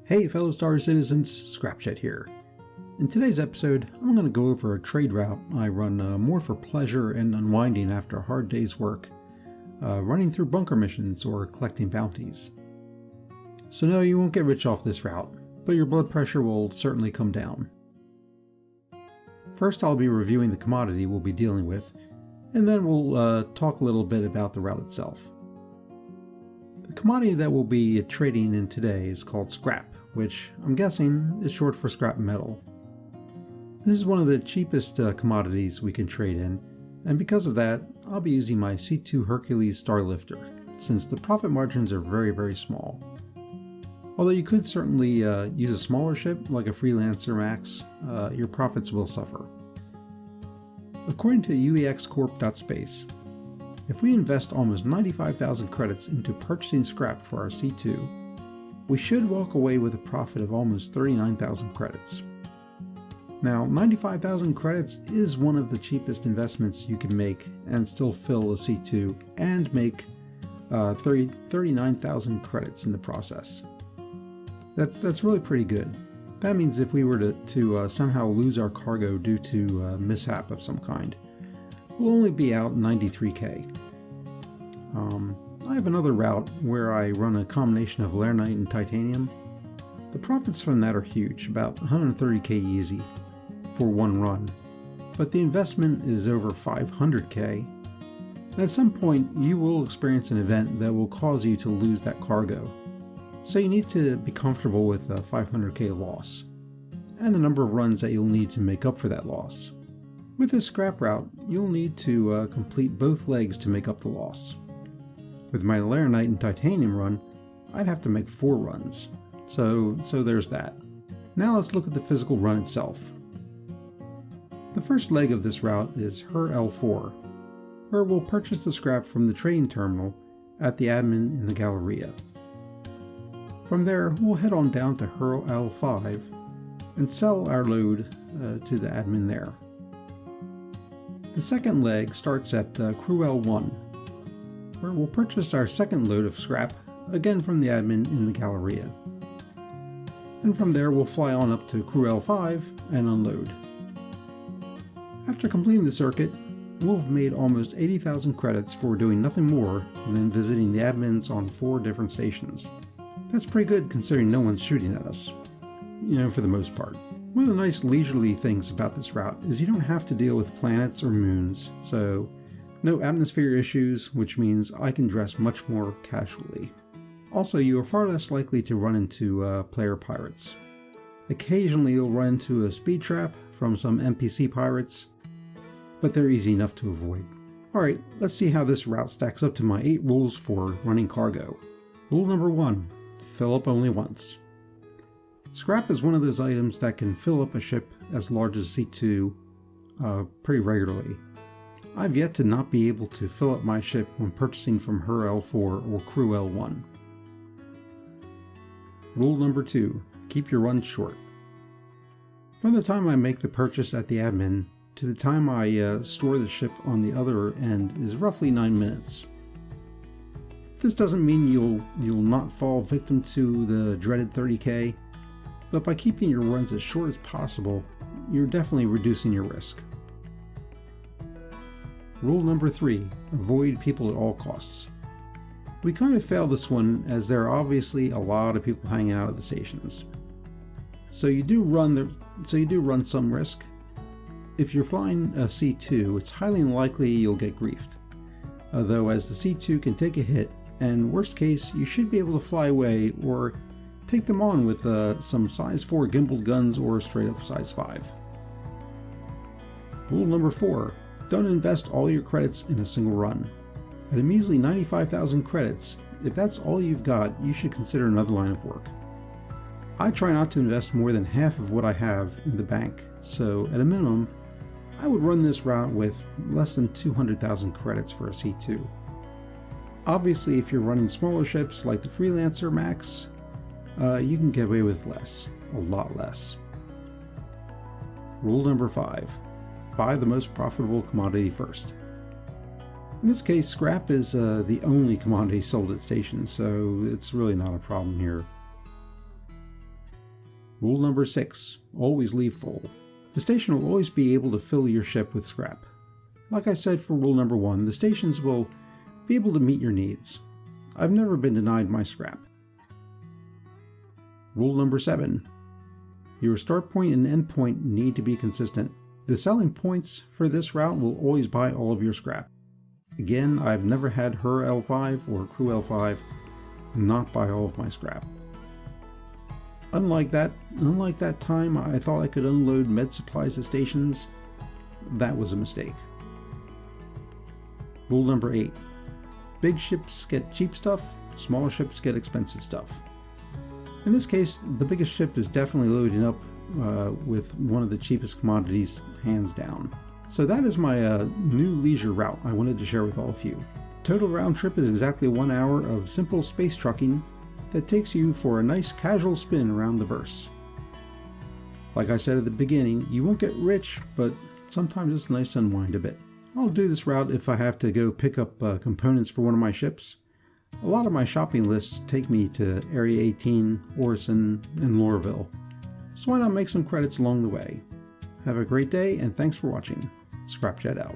Hey fellow Star Citizens, Scrapjet here. In today's episode, I'm going to go over a trade route I run more for pleasure and unwinding after a hard day's work, running through bunker missions or collecting bounties. So no, you won't get rich off this route, but your blood pressure will certainly come down. First, I'll be reviewing the commodity we'll be dealing with, and then we'll talk a little bit about the route itself. The commodity that we'll be trading in today is called scrap, which I'm guessing is short for scrap metal. This is one of the cheapest commodities we can trade in, and because of that, I'll be using my C2 Hercules Starlifter, since the profit margins are very small. Although you could certainly use a smaller ship, like a Freelancer Max, your profits will suffer. According to uexcorp.space, if we invest almost 95,000 credits into purchasing scrap for our C2, we should walk away with a profit of almost 39,000 credits. Now, 95,000 credits is one of the cheapest investments you can make and still fill a C2 and make 39,000 credits in the process. That's really pretty good. That means if we were to somehow lose our cargo due to a mishap of some kind, we'll only be out 93k. I have another route where I run a combination of Laranite and titanium. The profits from that are huge, about 130k easy for one run, but the investment is over 500k, and at some point you will experience an event that will cause you to lose that cargo. So you need to be comfortable with a 500k loss, and the number of runs that you'll need to make up for that loss. With this scrap route, you'll need to complete both legs to make up the loss. With my Laranite and titanium run, I'd have to make 4 runs, so there's that. Now let's look at the physical run itself. The first leg of this route is HER L4, where we'll purchase the scrap from the trading terminal at the admin in the Galleria. From there, we'll head on down to HER L5 and sell our load to the admin there. The second leg starts at Crew L1, where we'll purchase our second load of scrap, again from the admin in the Galleria. And from there we'll fly on up to Crew L5 and unload. After completing the circuit, we'll have made almost 80,000 credits for doing nothing more than visiting the admins on 4 different stations. That's pretty good considering no one's shooting at us, for the most part. One of the nice leisurely things about this route is you don't have to deal with planets or moons, so no atmosphere issues, which means I can dress much more casually. Also, you are far less likely to run into player pirates. Occasionally you'll run into a speed trap from some NPC pirates, but they're easy enough to avoid. Alright, let's see how this route stacks up to my 8 rules for running cargo. Rule number 1, fill up only once. Scrap is one of those items that can fill up a ship as large as C2 pretty regularly. I've yet to not be able to fill up my ship when purchasing from HER L4 or Crew L1. Rule number 2, keep your runs short. From the time I make the purchase at the admin to the time I store the ship on the other end is roughly 9 minutes. This doesn't mean you'll not fall victim to the dreaded 30k, but by keeping your runs as short as possible, you're definitely reducing your risk. Rule number 3, avoid people at all costs. We kind of failed this one as there are obviously a lot of people hanging out at the stations. So you do run some risk. If you're flying a C2, it's highly unlikely you'll get griefed, though as the C2 can take a hit, and worst case, you should be able to fly away or take them on with some size 4 gimbaled guns or straight up size 5. Rule number 4, don't invest all your credits in a single run. At a measly 95,000 credits, if that's all you've got, you should consider another line of work. I try not to invest more than half of what I have in the bank, so at a minimum, I would run this route with less than 200,000 credits for a C2. Obviously, if you're running smaller ships like the Freelancer Max, you can get away with less, a lot less. Rule number 5, buy the most profitable commodity first. In this case, scrap is the only commodity sold at stations, so it's really not a problem here. Rule number 6, always leave full. The station will always be able to fill your ship with scrap. Like I said for rule number 1, the stations will be able to meet your needs. I've never been denied my scrap. Rule number 7, your start point and end point need to be consistent. The selling points for this route will always buy all of your scrap. Again, I've never had her L5 or crew L5 not buy all of my scrap. Unlike that time I thought I could unload med supplies at stations, that was a mistake. Rule number 8. Big ships get cheap stuff, smaller ships get expensive stuff. In this case, the biggest ship is definitely loading up with one of the cheapest commodities, hands down. So that is my new leisure route I wanted to share with all of you. Total round trip is exactly 1 hour of simple space trucking that takes you for a nice casual spin around the verse. Like I said at the beginning, you won't get rich, but sometimes it's nice to unwind a bit. I'll do this route if I have to go pick up components for one of my ships. A lot of my shopping lists take me to Area 18, Orison, and Lorville, so why not make some credits along the way? Have a great day, and thanks for watching. Scrapjet out.